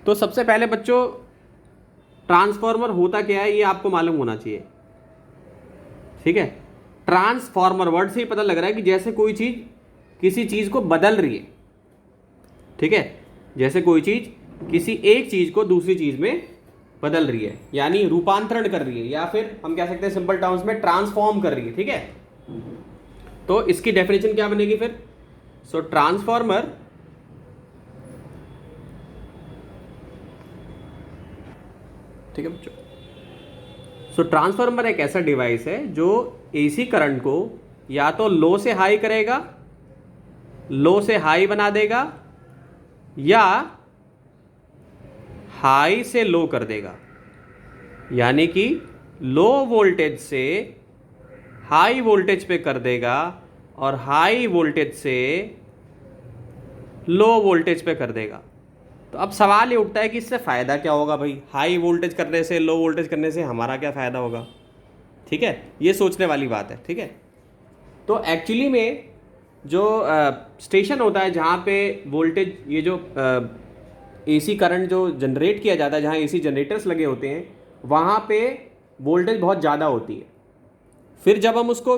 तो सबसे पहले बच्चों ट्रांसफार्मर होता क्या है ये आपको मालूम होना चाहिए, ठीक है। ट्रांसफार्मर वर्ड से ही पता लग रहा है कि जैसे कोई चीज किसी चीज को बदल रही है, ठीक है, जैसे कोई चीज किसी एक चीज को दूसरी चीज में बदल रही है, यानी रूपांतरण कर रही है, या फिर हम कह सकते हैं सिंपल टर्म्स में ट्रांसफॉर्म कर रही है, ठीक है। तो इसकी डेफिनेशन क्या बनेगी फिर? सो ट्रांसफार्मर ठीक है बच्चों, सो ट्रांसफार्मर एक ऐसा डिवाइस है जो एसी करंट को या तो लो से हाई करेगा, लो से हाई बना देगा, या हाई से लो कर देगा, यानी कि लो वोल्टेज से हाई वोल्टेज पे कर देगा और हाई वोल्टेज से लो वोल्टेज पे कर देगा। तो अब सवाल ये उठता है कि इससे फ़ायदा क्या होगा भाई, हाई वोल्टेज करने से लो वोल्टेज करने से हमारा क्या फ़ायदा होगा, ठीक है, ये सोचने वाली बात है, ठीक है। तो एक्चुअली में जो स्टेशन होता है जहाँ पे वोल्टेज ये जो एसी करंट जो जनरेट किया जाता है, जहाँ एसी जनरेटर्स लगे होते हैं, वहाँ पे वोल्टेज बहुत ज़्यादा होती है। फिर जब हम उसको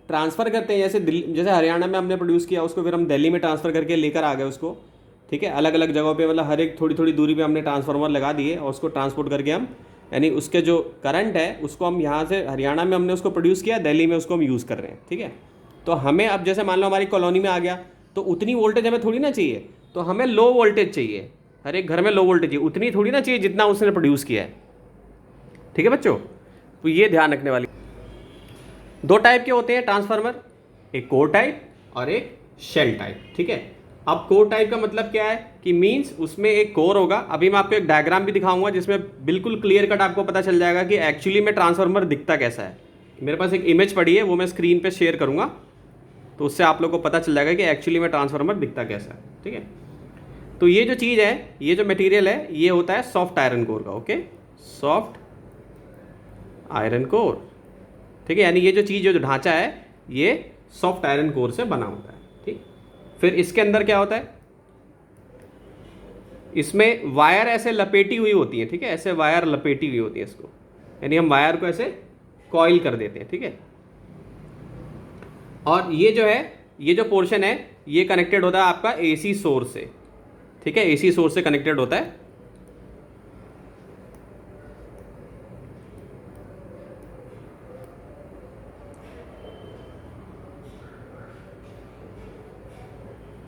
ट्रांसफ़र करते हैं, जैसे हरियाणा में हमने प्रोड्यूस किया उसको, फिर हम दिल्ली में ट्रांसफ़र करके लेकर आ गए उसको, ठीक है, अलग अलग जगहों पे, मतलब हर एक थोड़ी थोड़ी दूरी पे हमने ट्रांसफार्मर लगा दिए और उसको ट्रांसपोर्ट करके हम, यानी उसके जो करंट है उसको हम यहाँ से हरियाणा में हमने उसको प्रोड्यूस किया, दिल्ली में उसको हम यूज़ कर रहे हैं, ठीक है। तो हमें अब जैसे मान लो हमारी कॉलोनी में आ गया तो उतनी वोल्टेज हमें थोड़ी ना चाहिए, तो हमें लो वोल्टेज चाहिए, हर एक घर में लो वोल्टेज चाहिए, उतनी थोड़ी ना चाहिए जितना उसने प्रोड्यूस किया है, ठीक है बच्चों। तो ये ध्यान रखने वाली। दो टाइप के होते हैं ट्रांसफार्मर, एक कोर टाइप और एक शेल टाइप, ठीक है। अब कोर टाइप का मतलब क्या है कि मींस उसमें एक कोर होगा। अभी मैं आपको एक डायग्राम भी दिखाऊंगा जिसमें बिल्कुल क्लियर कट आपको पता चल जाएगा कि एक्चुअली में ट्रांसफार्मर दिखता कैसा है। मेरे पास एक इमेज पड़ी है, वो मैं स्क्रीन पे शेयर करूंगा, तो उससे आप लोग को पता चल जाएगा कि एक्चुअली में ट्रांसफार्मर दिखता कैसा है, ठीक है। तो ये जो चीज़ है, ये जो मटेरियल है, ये होता है सॉफ्ट आयरन कोर का, ओके, सॉफ्ट आयरन कोर, ठीक है, यानी ये जो चीज़ जो ढांचा है ये सॉफ्ट आयरन कोर से बना होता है, ठीक। फिर इसके अंदर क्या होता है, इसमें वायर ऐसे लपेटी हुई होती है, ठीक है, ऐसे वायर लपेटी हुई होती है इसको, यानी हम वायर को ऐसे कॉइल कर देते हैं, ठीक है। और ये जो है, ये जो पोर्शन है ये कनेक्टेड होता है आपका एसी सोर्स से, ठीक है, एसी सोर्स से कनेक्टेड होता है।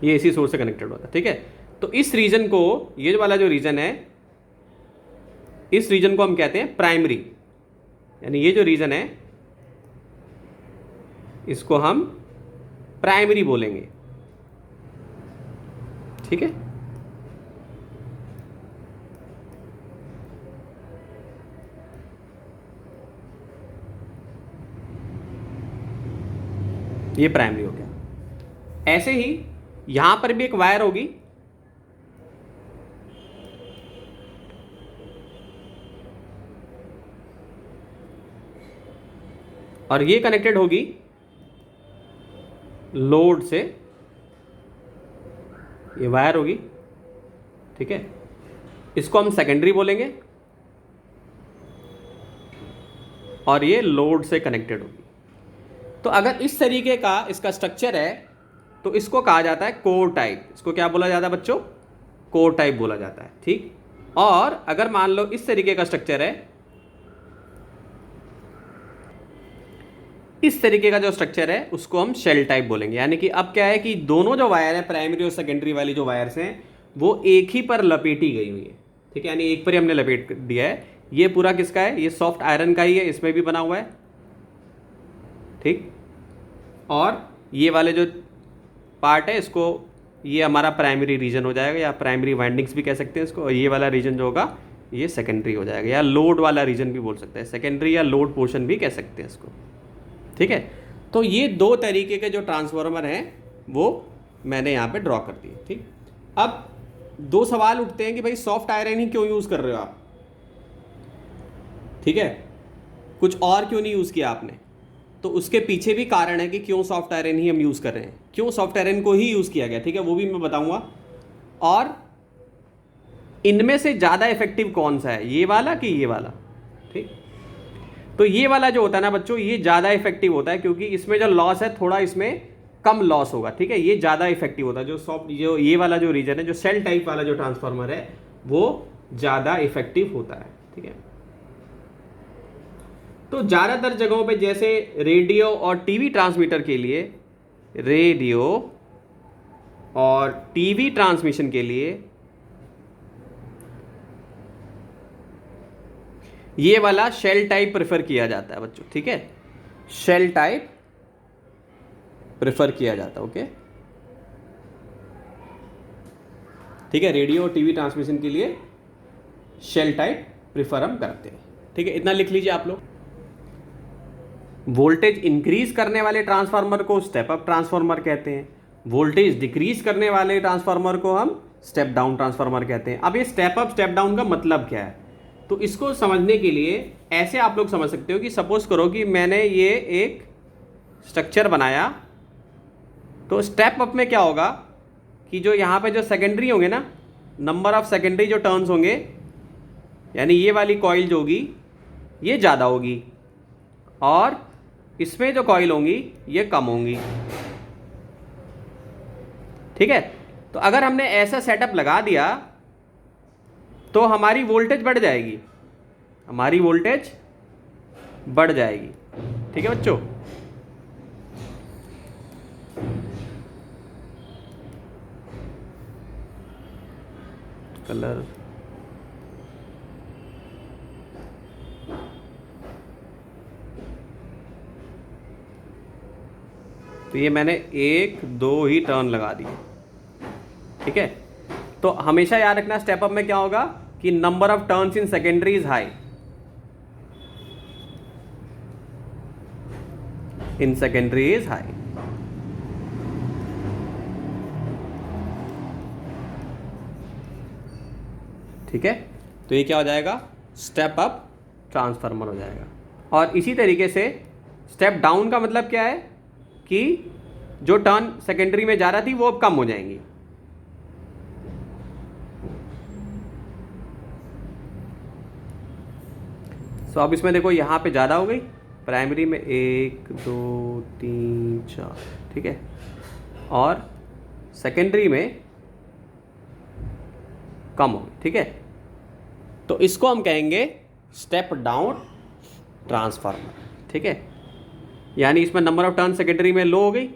ये एसी सोर्स से कनेक्टेड होता है, ठीक है। तो इस रीजन को, ये वाला जो रीजन है, इस रीजन को हम कहते हैं प्राइमरी, यानी ये जो रीजन है इसको हम प्राइमरी बोलेंगे, ठीक है। ये प्राइमरी हो गया। ऐसे ही यहां पर भी एक वायर होगी, और ये कनेक्टेड होगी लोड से, ये वायर होगी, ठीक है, इसको हम सेकेंडरी बोलेंगे, और ये लोड से कनेक्टेड होगी। तो अगर इस तरीके का इसका स्ट्रक्चर है तो इसको कहा जाता है कोर टाइप। इसको क्या बोला जाता है बच्चों? कोर टाइप बोला जाता है, ठीक। और अगर मान लो इस तरीके का स्ट्रक्चर है, इस तरीके का जो स्ट्रक्चर है उसको हम शेल टाइप बोलेंगे। यानी कि अब क्या है कि दोनों जो वायर है, प्राइमरी और सेकेंडरी वाली जो वायर्स हैं, वो एक ही पर लपेटी गई हुई है, ठीक है, यानी एक पर ही हमने लपेट दिया है। ये पूरा किसका है? ये सॉफ्ट आयरन का ही है, इसमें भी बना हुआ है, ठीक। और ये वाले जो पार्ट है, इसको, ये हमारा प्राइमरी रीजन हो जाएगा, या प्राइमरी वाइंडिंग्स भी कह सकते हैं इसको। और ये वाला रीजन जो होगा ये सेकेंडरी हो जाएगा, या लोड वाला रीजन भी बोल सकते हैं, सेकेंडरी या लोड पोर्शन भी कह सकते हैं इसको, ठीक है। तो ये दो तरीके के जो ट्रांसफार्मर हैं वो मैंने यहाँ पे ड्रॉ कर दिए, ठीक। अब दो सवाल उठते हैं कि भाई सॉफ्ट आयरन ही क्यों यूज़ कर रहे हो आप, ठीक है, कुछ और क्यों नहीं यूज़ किया आपने? तो उसके पीछे भी कारण है कि क्यों सॉफ्ट आयरन ही हम यूज़ कर रहे हैं, क्यों सॉफ्ट आयरन को ही यूज़ किया गया, ठीक है, वो भी मैं बताऊंगा। और इनमें से ज़्यादा इफेक्टिव कौन सा है, ये वाला कि ये वाला? ठीक, तो ये वाला जो होता है ना बच्चों, ये ज़्यादा इफेक्टिव होता है क्योंकि इसमें जो लॉस है थोड़ा इसमें कम लॉस होगा। ठीक है, ये ज़्यादा इफेक्टिव होता है। जो ये वाला जो रीजन है, जो सेल टाइप वाला जो ट्रांसफार्मर है, वो ज़्यादा इफेक्टिव होता है। ठीक है, तो ज़्यादातर जगहों पे जैसे रेडियो और टीवी ट्रांसमीटर के लिए, रेडियो और टीवी ट्रांसमिशन के लिए ये वाला शेल टाइप प्रेफर किया जाता है बच्चों। ठीक है, शेल टाइप प्रेफर किया जाता है। ओके, ठीक है, रेडियो और टीवी ट्रांसमिशन के लिए शेल टाइप प्रेफर हम करते हैं। ठीक है, इतना लिख लीजिए आप लोग। वोल्टेज इंक्रीज करने वाले ट्रांसफार्मर को स्टेप अप ट्रांसफार्मर कहते हैं, वोल्टेज डिक्रीज करने वाले ट्रांसफार्मर को हम स्टेप डाउन ट्रांसफार्मर कहते हैं। अब ये स्टेप अप स्टेप डाउन का मतलब क्या है, तो इसको समझने के लिए ऐसे आप लोग समझ सकते हो कि सपोज करो कि मैंने ये एक स्ट्रक्चर बनाया, तो स्टेप अप में क्या होगा कि जो यहाँ पे जो सेकेंडरी होंगे ना, नंबर ऑफ सेकेंडरी जो टर्न्स होंगे, यानी ये वाली कॉइल जो होगी ये ज़्यादा होगी और इसमें जो कॉइल होंगी ये कम होंगी। ठीक है, तो अगर हमने ऐसा सेटअप लगा दिया तो हमारी वोल्टेज बढ़ जाएगी, हमारी वोल्टेज बढ़ जाएगी। ठीक है बच्चों, कलर तो ये मैंने 1 2 ही टर्न लगा दिए। ठीक है, तो हमेशा याद रखना स्टेप अप में क्या होगा कि number of turns in secondary is high, in secondary is high. ठीक है, तो ये क्या हो जाएगा, स्टेप अप ट्रांसफार्मर हो जाएगा। और इसी तरीके से स्टेप डाउन का मतलब क्या है कि जो टर्न सेकेंडरी में जा रहा थी वो अब कम हो जाएंगी। सो अब इसमें देखो यहाँ पे ज़्यादा हो गई, प्राइमरी में 1 2 3 4, ठीक है, और सेकेंडरी में कम हो गई। ठीक है, तो इसको हम कहेंगे स्टेप डाउन ट्रांसफार्मर। ठीक है, यानी इसमें नंबर ऑफ टर्न सेकेंडरी में लो हो गई,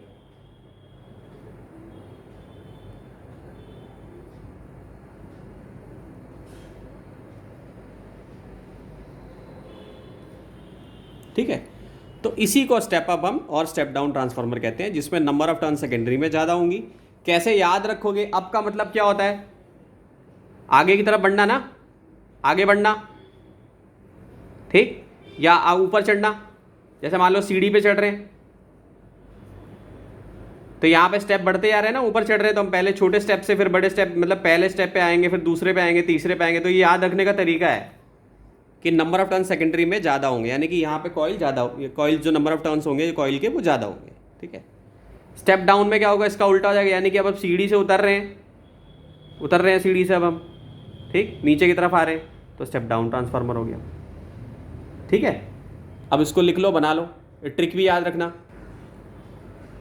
ठीक है, तो इसी को स्टेप अप हम और स्टेप डाउन ट्रांसफार्मर कहते हैं, जिसमें नंबर ऑफ टर्न सेकेंडरी में ज़्यादा होंगी। कैसे याद रखोगे, अप का मतलब क्या होता है, आगे की तरफ बढ़ना ना, आगे बढ़ना, ठीक, या ऊपर चढ़ना। जैसे मान लो सीढ़ी पे चढ़ रहे हैं तो यहाँ पे स्टेप बढ़ते जा रहे हैं ना, ऊपर चढ़ रहे हैं तो हम पहले छोटे स्टेप से फिर बड़े स्टेप, मतलब पहले स्टेप पे आएंगे, फिर दूसरे पे आएंगे, तीसरे पे आएंगे। तो ये याद रखने का तरीका है कि नंबर ऑफ टर्न सेकेंडरी में ज़्यादा होंगे, यानी कि यहाँ पे कॉइल ज़्यादा, कॉइल जो नंबर ऑफ टर्न्स होंगे कॉइल के वो ज़्यादा होंगे। ठीक है, स्टेप डाउन में क्या होगा, इसका उल्टा हो जाएगा, यानी कि अब सीढ़ी से उतर रहे हैं सीढ़ी से अब हम, ठीक, नीचे की तरफ आ रहे हैं, तो स्टेप डाउन ट्रांसफार्मर हो गया। ठीक है, अब इसको लिख लो, बना लो, ट्रिक भी याद रखना।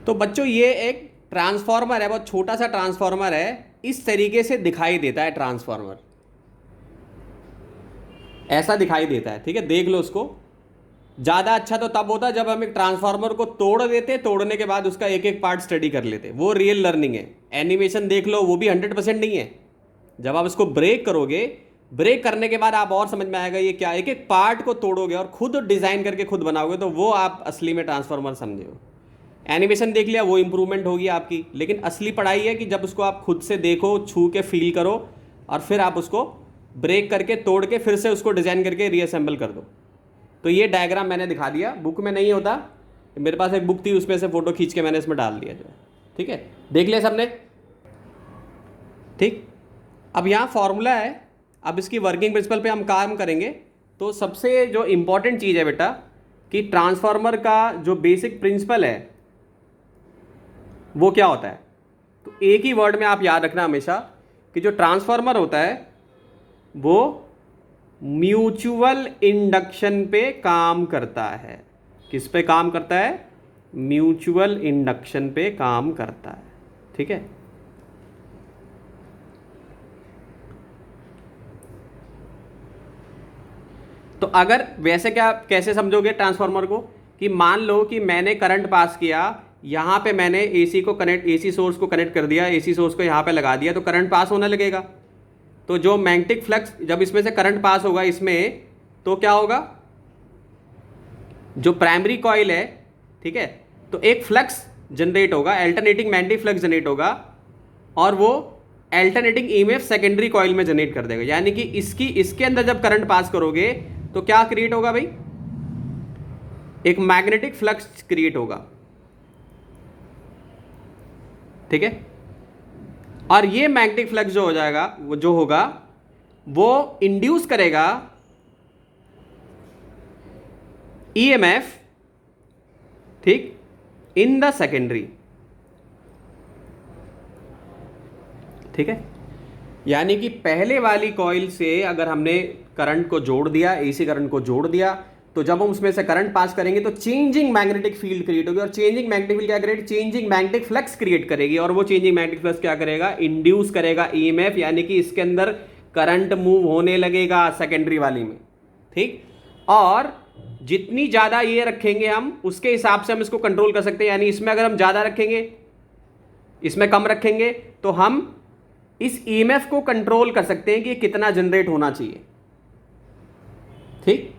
तो बच्चों ये एक ट्रांसफार्मर है, बहुत छोटा सा ट्रांसफार्मर है, इस तरीके से दिखाई देता है ट्रांसफार्मर, ऐसा दिखाई देता है। ठीक है, देख लो उसको। ज़्यादा अच्छा तो तब होता जब हम एक ट्रांसफार्मर को तोड़ देते, तोड़ने के बाद उसका एक एक पार्ट स्टडी कर लेते, वो रियल लर्निंग है। एनिमेशन देख लो, वो भी 100% नहीं है। जब आप उसको ब्रेक करोगे, ब्रेक करने के बाद आप और समझ में आएगा ये क्या, एक एक पार्ट को तोड़ोगे और खुद डिज़ाइन करके खुद बनाओगे, तो वो आप असली में ट्रांसफार्मर समझे हो। एनिमेशन देख लिया, वो इंप्रूवमेंट होगी आपकी, लेकिन असली पढ़ाई है कि जब उसको आप खुद से देखो, छू के फील करो, और फिर आप उसको ब्रेक करके तोड़ के फिर से उसको डिज़ाइन करके रीअसेंबल कर दो। तो ये डायग्राम मैंने दिखा दिया, बुक में नहीं होता, मेरे पास एक बुक थी, उसमें से फ़ोटो खींच के मैंने इसमें डाल दिया जो है। ठीक है, देख लिया सबने। ठीक, अब यहाँ फॉर्मूला है, अब इसकी वर्किंग प्रिंसिपल पे हम काम करेंगे। तो सबसे जो इम्पॉर्टेंट चीज़ है बेटा कि ट्रांसफार्मर का जो बेसिक प्रिंसिपल है वो क्या होता है, तो एक ही वर्ड में आप याद रखना हमेशा कि जो ट्रांसफार्मर होता है वो म्यूचुअल इंडक्शन पे काम करता है। किस पे काम करता है? म्यूचुअल इंडक्शन पे काम करता है। ठीक है, तो अगर वैसे क्या कैसे समझोगे ट्रांसफार्मर को, कि मान लो कि मैंने करंट पास किया, यहाँ पे मैंने एसी को कनेक्ट, एसी सोर्स को कनेक्ट कर दिया, एसी सोर्स को यहाँ पे लगा दिया, तो करंट पास होने लगेगा। तो जो मैग्नेटिक फ्लक्स, जब इसमें से करंट पास होगा इसमें, तो क्या होगा? जो प्राइमरी कॉइल है, ठीक है, तो एक फ्लक्स जनरेट होगा, अल्टरनेटिंग मैग्नेटिक फ्लक्स जनरेट होगा, और वो अल्टरनेटिंग ईएमएफ सेकेंडरी कॉइल में जनरेट कर देगा। यानी कि इसके अंदर जब करंट पास करोगे तो क्या क्रिएट होगा भाई? एक मैग्नेटिक फ्लक्स क्रिएट होगा। ठीक है, और ये मैग्नेटिक फ्लक्स जो हो जाएगा, वो जो होगा वो इंड्यूस करेगा ईएमएफ, ठीक, इन द सेकेंडरी। ठीक है, यानी कि पहले वाली कॉइल से अगर हमने करंट को जोड़ दिया, एसी करंट को जोड़ दिया, तो जब हम उसमें से करंट पास करेंगे तो चेंजिंग मैग्नेटिक फील्ड क्रिएट होगी, और चेंजिंग मैग्नेटिक फील्ड क्या create? Changing magnetic flux create करेगी, और वो चेंजिंग मैग्नेटिक फ्लक्स क्या करेगा? इंड्यूस करेगा ईएमएफ, यानी कि इसके अंदर करंट मूव होने लगेगा सेकेंडरी वाली में। ठीक, और जितनी ज़्यादा ये रखेंगे हम, उसके हिसाब से हम इसको कंट्रोल कर सकते हैं। यानी इसमें अगर हम ज़्यादा रखेंगे, इसमें कम रखेंगे, तो हम इस ईएमएफ को कंट्रोल कर सकते हैं कि कितना जनरेट होना चाहिए। ठीक,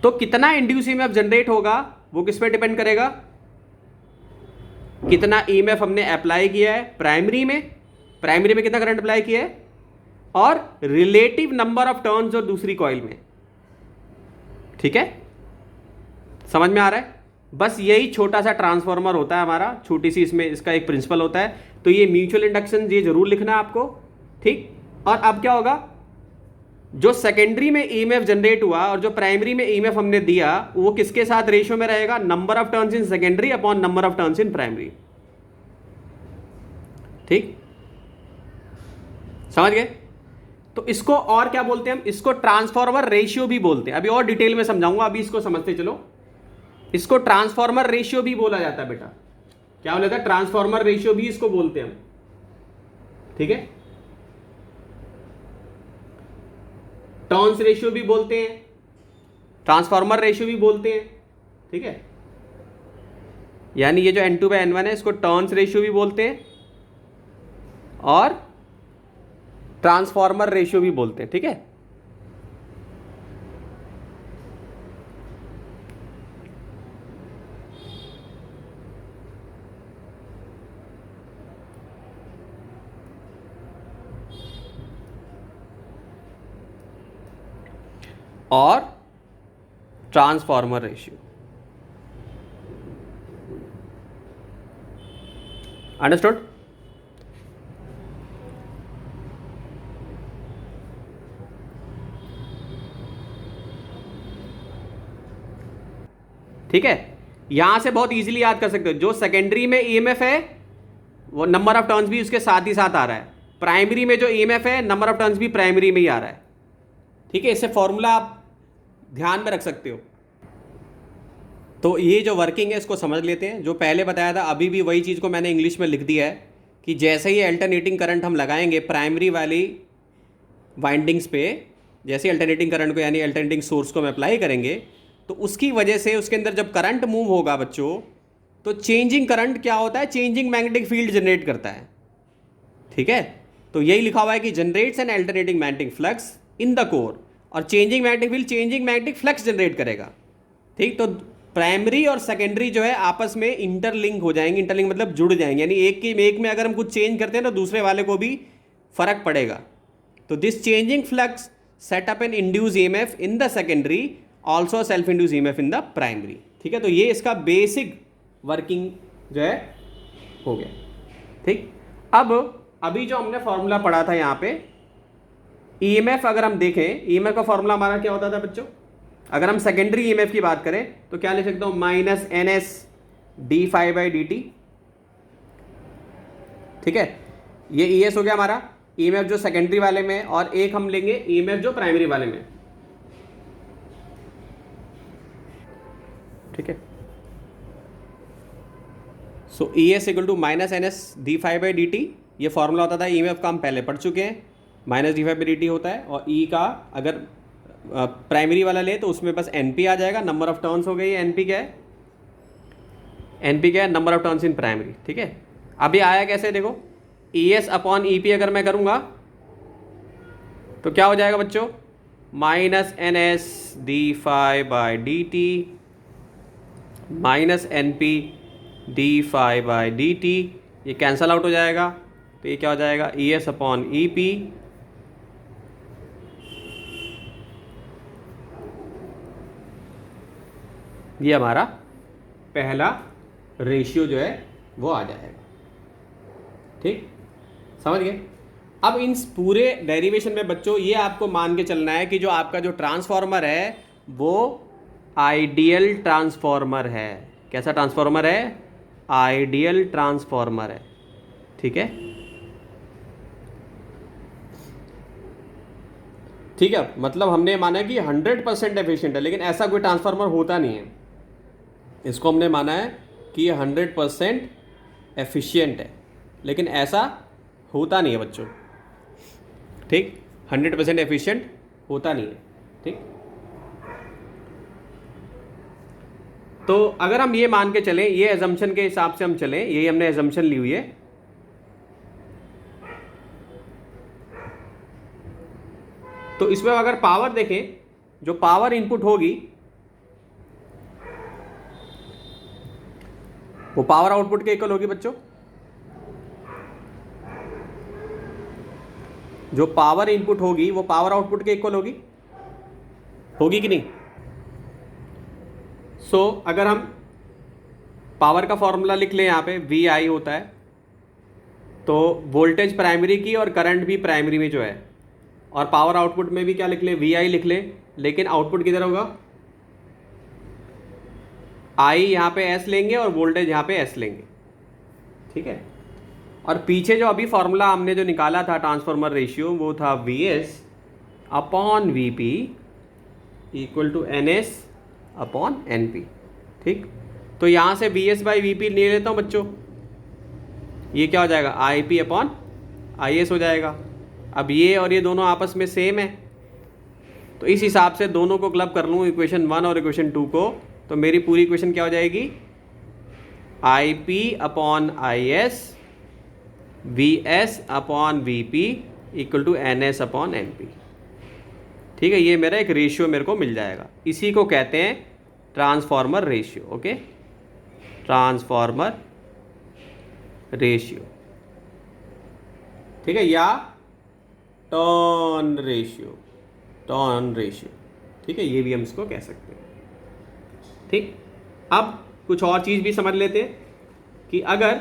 तो कितना इंड्यूस ईएमएफ जनरेट होगा वो किस पे डिपेंड करेगा? कितना ईएमएफ हमने अप्लाई किया है प्राइमरी में, प्राइमरी में कितना करंट अप्लाई किया है, और रिलेटिव नंबर ऑफ टर्न्स जो दूसरी कॉइल में। ठीक है, समझ में आ रहा है? बस यही छोटा सा ट्रांसफार्मर होता है हमारा, छोटी सी इसमें इसका एक प्रिंसिपल होता है। तो ये म्यूचुअल इंडक्शन ये जरूर लिखना है आपको। ठीक, और अब क्या होगा? जो सेकेंडरी में ईएमएफ जनरेट हुआ और जो प्राइमरी में ईएमएफ हमने दिया, वो किसके साथ रेशियो में रहेगा? Number of turns in secondary upon number of turns in primary. ठीक, समझ गए? तो इसको और क्या बोलते हैं हम? इसको ट्रांसफार्मर रेशियो भी बोलते हैं। अभी और डिटेल में समझाऊंगा, अभी इसको समझते चलो। इसको ट्रांसफार्मर रेशियो भी बोला जाता है बेटा। क्या बोला जाता है? ट्रांसफार्मर रेशियो भी इसको बोलते हैं हम। ठीक है, टर्न्स रेशियो भी बोलते हैं, ट्रांसफार्मर रेशियो भी बोलते हैं। ठीक है, यानी ये जो N2/N1 है, इसको टर्न्स रेशियो भी बोलते हैं और ट्रांसफार्मर रेशियो भी बोलते हैं। ठीक है, और ट्रांसफार्मर रेशियो। अंडरस्टूड? ठीक है, यहां से बहुत इजीली याद कर सकते हो। जो सेकेंडरी में ईएमएफ है, वो नंबर ऑफ टर्न्स भी उसके साथ ही साथ आ रहा है। प्राइमरी में जो ईएमएफ है, नंबर ऑफ टर्न्स भी प्राइमरी में ही आ रहा है। ठीक है, इससे फॉर्मूला आप ध्यान में रख सकते हो। तो ये जो वर्किंग है इसको समझ लेते हैं। जो पहले बताया था, अभी भी वही चीज़ को मैंने इंग्लिश में लिख दिया है कि जैसे ही अल्टरनेटिंग करंट हम लगाएंगे प्राइमरी वाली वाइंडिंग्स पे, जैसे अल्टरनेटिंग करंट को यानी अल्टरनेटिंग सोर्स को हम अप्लाई करेंगे, तो उसकी वजह से उसके अंदर जब करंट मूव होगा बच्चों, तो चेंजिंग करंट क्या होता है? चेंजिंग मैग्नेटिक फील्ड जनरेट करता है। ठीक है, तो यही लिखा हुआ है कि generates an alternating magnetic flux in the core, और changing magnetic field changing magnetic flux generate करेगा। ठीक, तो प्राइमरी और सेकेंडरी जो है आपस में इंटरलिंक हो जाएंगे। इंटरलिंक मतलब जुड़ जाएंगे, यानी एक में अगर हम कुछ चेंज करते हैं तो दूसरे वाले को भी फर्क पड़ेगा। तो this changing flux set up an induce EMF in the secondary, also self induce EMF in the primary. ठीक है, तो ये इसका बेसिक वर्किंग जो है हो गया। ठीक, अब अभी जो हमने फॉर्मूला पढ़ा था यहाँ पे, ईएमएफ अगर हम देखें, ईएमएफ का फॉर्मूला हमारा क्या होता था बच्चों? अगर हम सेकेंडरी ईएमएफ की बात करें तो क्या लिख सकता हूं? Minus NS d∅ by dt। ठीक है, ये ES हो गया हमारा, ईएमएफ जो सेकेंडरी वाले में और एक हम लेंगे ईएमएफ जो प्राइमरी वाले में, ठीक है। So E S equal to minus N S D five by D T, ये फॉर्मूला होता था ईएमएफ का, हम पहले पढ़ चुके हैं, minus D five by D T होता है। और ई का अगर प्राइमरी वाला ले तो उसमें बस एन पी आ जाएगा, नंबर ऑफ टर्न्स हो गई। एन पी क्या है, एन पी क्या है, number of turns in primary, ठीक है। अब ये आया कैसे, देखो E S upon E P अगर मैं करूँगा तो क्या हो जाएगा बच्चों, minus N S D five by D T minus N P D five by D T, ये कैंसल आउट हो जाएगा, तो ये क्या हो जाएगा, E S upon E P ये हमारा पहला रेशियो जो है वो आ जाएगा, ठीक, समझ गए। अब इन पूरे डेरिवेशन में बच्चों ये आपको मान के चलना है कि जो आपका जो ट्रांसफॉर्मर है वो आइडियल ट्रांसफॉर्मर है। कैसा ट्रांसफॉर्मर है, आइडियल ट्रांसफॉर्मर है, ठीक है, ठीक है। मतलब हमने माना कि 100% एफिशिएंट है, लेकिन ऐसा कोई ट्रांसफार्मर होता नहीं है। इसको हमने माना है कि ये 100% एफिशिएंट है, लेकिन ऐसा होता नहीं है बच्चों, ठीक, 100% एफिशिएंट होता नहीं है, ठीक। तो अगर हम ये मान के चलें, ये एजम्पशन के हिसाब से हम चलें, यही हमने एजम्पशन ली हुई है, तो इसमें अगर पावर देखें, जो पावर इनपुट होगी वो पावर आउटपुट के इक्वल होगी बच्चों। जो पावर इनपुट होगी वो पावर आउटपुट के इक्वल होगी कि नहीं। सो अगर हम पावर का फॉर्मूला लिख लें, यहाँ पे वी आई होता है, तो वोल्टेज प्राइमरी की और करंट भी प्राइमरी में जो है, और पावर आउटपुट में भी क्या लिख लें, वी आई लिख लें, लेकिन आउटपुट किधर होगा, आई यहाँ पे एस लेंगे और वोल्टेज यहाँ पे एस लेंगे, ठीक है। और पीछे जो अभी फॉर्मूला हमने जो निकाला था ट्रांसफॉर्मर रेशियो, वो था V S upon V P equal to N S upon N P, ठीक। तो यहाँ से V S by V P ले लेता हूँ बच्चों, ये क्या हो जाएगा, I P upon I S हो जाएगा। अब ये और ये दोनों आपस में सेम है, तो इस हिसाब से दोनों को क्लब कर लूँ, इक्वेशन 1 और इक्वेशन 2 को, तो मेरी पूरी इक्वेशन क्या हो जाएगी, I P upon I S V S upon V P equal to N S upon N P, ठीक है। ये मेरा एक रेशियो मेरे को मिल जाएगा, इसी को कहते हैं transformer ratio, okay, transformer ratio, ठीक है, या टर्न रेशियो, ठीक है, ये भी हम इसको कह सकते हैं, ठीक। अब कुछ और चीज़ भी समझ लेते हैं कि अगर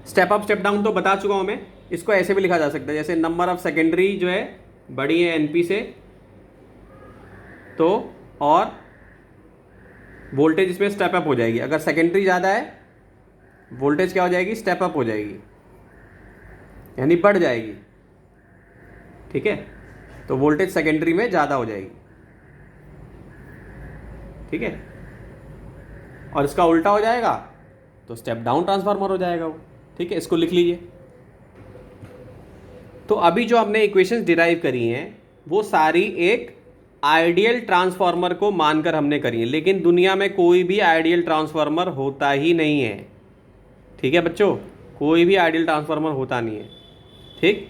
स्टेप अप स्टेप डाउन तो बता चुका हूं मैं, इसको ऐसे भी लिखा जा सकता है, जैसे नंबर ऑफ सेकेंडरी जो है बड़ी है एनपी से, तो और वोल्टेज इसमें स्टेप अप हो जाएगी। अगर सेकेंडरी ज़्यादा है वोल्टेज क्या हो जाएगी, स्टेप अप हो जाएगी, यानी बढ़ जाएगी, ठीक है। तो वोल्टेज सेकेंडरी में ज़्यादा हो जाएगी, ठीक है। और इसका उल्टा हो जाएगा तो स्टेप डाउन ट्रांसफार्मर हो जाएगा वो, ठीक है। इसको लिख लीजिए। तो अभी जो हमने इक्वेशंस डिराइव करी हैं वो सारी एक आइडियल ट्रांसफार्मर को मानकर हमने करी है, लेकिन दुनिया में कोई भी आइडियल ट्रांसफार्मर होता ही नहीं है, ठीक है बच्चों, कोई भी आइडियल ट्रांसफार्मर होता नहीं है, ठीक।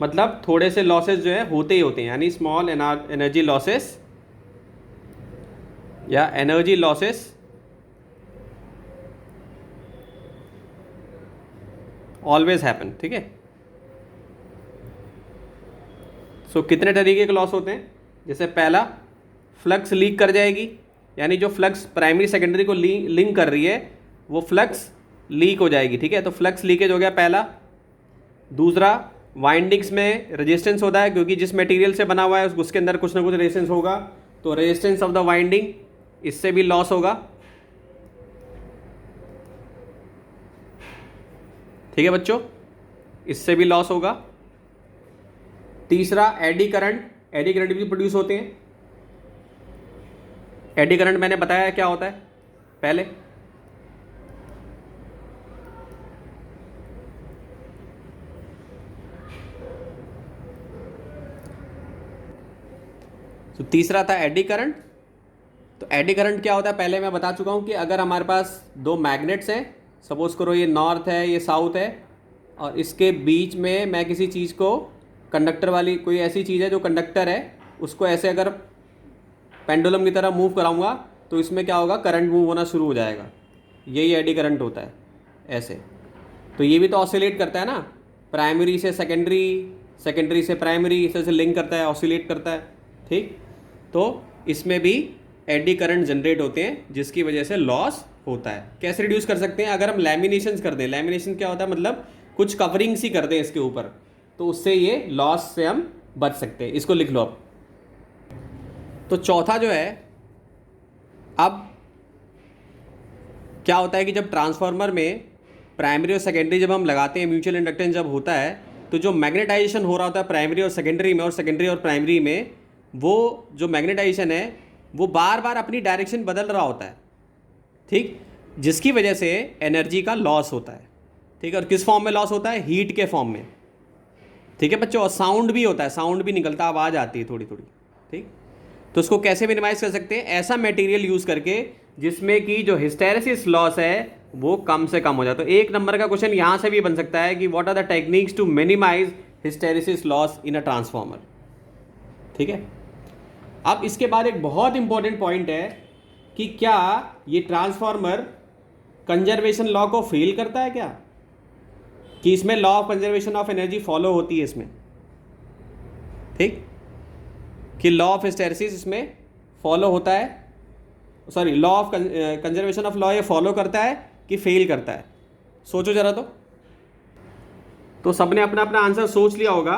मतलब थोड़े से लॉसेस जो है होते ही होते हैं, यानी स्मॉल एनर्जी लॉसेस या एनर्जी लॉसेस ऑलवेज हैपन, ठीक है। सो कितने तरीके के लॉस होते हैं, जैसे पहला फ्लक्स लीक कर जाएगी, यानी जो फ्लक्स प्राइमरी सेकेंडरी को लिंक कर रही है वो फ्लक्स लीक हो जाएगी, ठीक है। तो फ्लक्स लीकेज हो गया पहला। दूसरा, वाइंडिंग्स में रेजिस्टेंस होता है, क्योंकि जिस मटेरियल से बना हुआ है उसके अंदर कुछ ना कुछ रेजिस्टेंस होगा, तो रेजिस्टेंस ऑफ द वाइंडिंग, इससे भी लॉस होगा, ठीक है बच्चों। इससे भी लॉस होगा। तीसरा एडी करंट, एडी करंट भी प्रोड्यूस होते हैं। एडी करंट मैंने बताया क्या होता है पहले। तो तीसरा था एडी करंट। तो एडी करंट क्या होता है पहले मैं बता चुका हूं कि अगर हमारे पास दो मैग्नेट्स हैं, सपोज करो ये नॉर्थ है ये साउथ है, और इसके बीच में मैं किसी चीज़ को कंडक्टर वाली कोई ऐसी चीज़ है जो कंडक्टर है, उसको ऐसे अगर पेंडुलम की तरह मूव कराऊंगा तो इसमें क्या होगा, करंट मूव होना शुरू हो जाएगा। यही एडी करंट होता है ऐसे। तो ये भी तो ऑसिलेट करता है ना, प्राइमरी से सेकेंडरी, सेकेंडरी से प्राइमरी, इस तरह से लिंक करता है, ऑसिलेट करता है। ठीक, तो इसमें भी एडी करंट जनरेट होते हैं जिसकी वजह से लॉस होता है। कैसे रिड्यूस कर सकते हैं, अगर हम लैमिनेशन कर दें, लैमिनेशन क्या होता है, मतलब कुछ कवरिंग सी कर दें इसके ऊपर, तो उससे ये लॉस से हम बच सकते हैं। इसको लिख लो अब। तो चौथा जो है, अब क्या होता है कि जब ट्रांसफार्मर में प्राइमरी और सेकेंडरी जब हम लगाते हैं, म्यूचुअल इंडक्टेंस जब होता है, तो जो मैग्नेटाइजेशन हो रहा होता है प्राइमरी और सेकेंडरी में, और सेकेंडरी और प्राइमरी में, वो जो मैग्नेटाइजेशन है वो बार बार अपनी डायरेक्शन बदल रहा होता है। ठीक, जिसकी वजह से एनर्जी का लॉस होता है। ठीक है, और किस फॉर्म में लॉस होता है, हीट के फॉर्म में। ठीक है बच्चों, और साउंड भी होता है, साउंड भी निकलता, आवाज़ आती है थोड़ी थोड़ी। ठीक, तो उसको कैसे मिनिमाइज कर सकते हैं, ऐसा मटेरियल यूज़ करके जिसमें कि जो हिस्टेरेसिस लॉस है वो कम से कम हो जाए। तो एक नंबर का क्वेश्चन यहाँ से भी बन सकता है कि what are the techniques to minimize hysteresis loss in a transformer. ठीक है, अब इसके बाद एक बहुत इंपॉर्टेंट पॉइंट है कि क्या ये ट्रांसफार्मर कंजर्वेशन लॉ को फेल करता है क्या, कि इसमें law of conservation of energy follow होती है इसमें। ठीक, कि लॉ ऑफ हिस्टेरेसिस इसमें फॉलो होता है, sorry law of conservation of law ये फॉलो करता है कि फेल करता है। सोचो जरा। तो सबने अपना अपना आंसर सोच लिया होगा।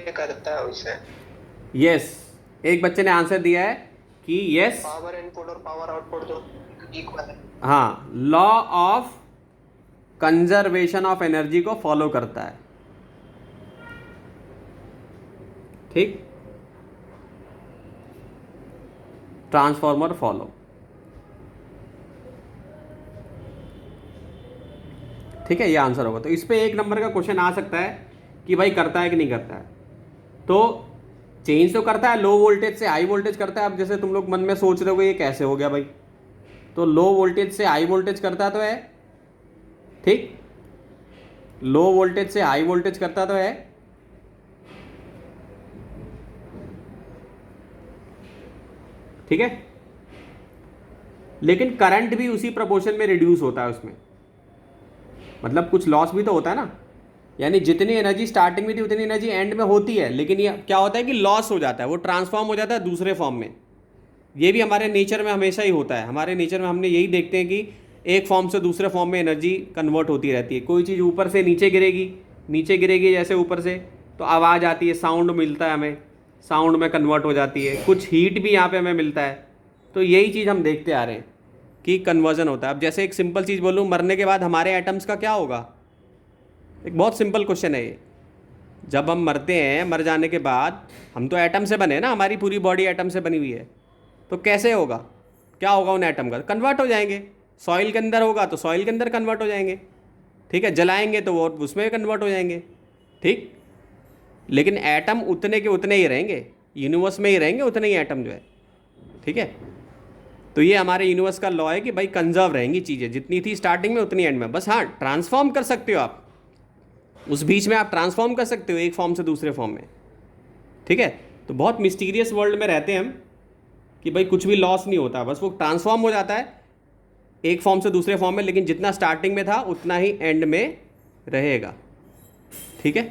करता है उसे। यस, एक बच्चे ने आंसर दिया है कि यस, पावर इनपुट और पावर आउटपुट जो इक्वल है। हाँ, law of conservation of energy को फॉलो करता है। ठीक, ट्रांसफार्मर फॉलो। ठीक है, ये आंसर होगा। तो इस पे एक नंबर का क्वेश्चन आ सकता है कि भाई करता है कि नहीं करता है। तो चेंज तो करता है, लो वोल्टेज से हाई वोल्टेज करता है। अब जैसे तुम लोग मन में सोच रहे हो ये कैसे हो गया भाई, तो लो वोल्टेज से हाई वोल्टेज करता तो है। ठीक, लो वोल्टेज से हाई वोल्टेज करता तो है। ठीक है, लेकिन करंट भी उसी प्रोपोर्शन में रिड्यूस होता है उसमें, मतलब कुछ लॉस भी तो होता है ना। यानी जितनी एनर्जी स्टार्टिंग में थी उतनी एनर्जी एंड में होती है, लेकिन ये क्या होता है कि लॉस हो जाता है, वो ट्रांसफॉर्म हो जाता है दूसरे फॉर्म में। ये भी हमारे नेचर में हमेशा ही होता है। हमारे नेचर में हमने यही देखते हैं कि एक फॉर्म से दूसरे फॉर्म में एनर्जी कन्वर्ट होती रहती है। कोई चीज़ ऊपर से नीचे गिरेगी, नीचे गिरेगी जैसे ऊपर से, तो आवाज़ आती है, साउंड मिलता है हमें, साउंड में कन्वर्ट हो जाती है। कुछ हीट भी यहाँ पे हमें मिलता है। तो यही चीज़ हम देखते आ रहे हैं कि कन्वर्जन होता है। अब जैसे एक सिंपल चीज़ बोलूँ, मरने के बाद हमारे एटम्स का क्या होगा, एक बहुत सिंपल क्वेश्चन है ये। जब हम मरते हैं, मर जाने के बाद हम तो एटम से बने ना, हमारी पूरी बॉडी एटम से बनी हुई है, तो कैसे होगा, क्या होगा उन एटम का, कन्वर्ट हो जाएंगे। सॉइल के अंदर होगा तो सॉइल के अंदर कन्वर्ट हो जाएंगे। ठीक है, जलाएंगे तो वो उसमें कन्वर्ट हो जाएंगे। ठीक, लेकिन एटम उतने के उतने ही रहेंगे, यूनिवर्स में ही रहेंगे उतने ही एटम जो है। ठीक है, तो ये हमारे यूनिवर्स का लॉ है कि भाई कंजर्व रहेंगी चीज़ें, जितनी थी स्टार्टिंग में उतनी एंड में। बस हाँ, ट्रांसफॉर्म कर सकते हो आप, उस बीच में आप ट्रांसफॉर्म कर सकते हो एक फॉर्म से दूसरे फॉर्म में। ठीक है, तो बहुत मिस्टीरियस वर्ल्ड में रहते हैं हम कि भाई कुछ भी लॉस नहीं होता, बस वो ट्रांसफॉर्म हो जाता है एक फॉर्म से दूसरे फॉर्म में, लेकिन जितना स्टार्टिंग में था उतना ही एंड में रहेगा। ठीक है।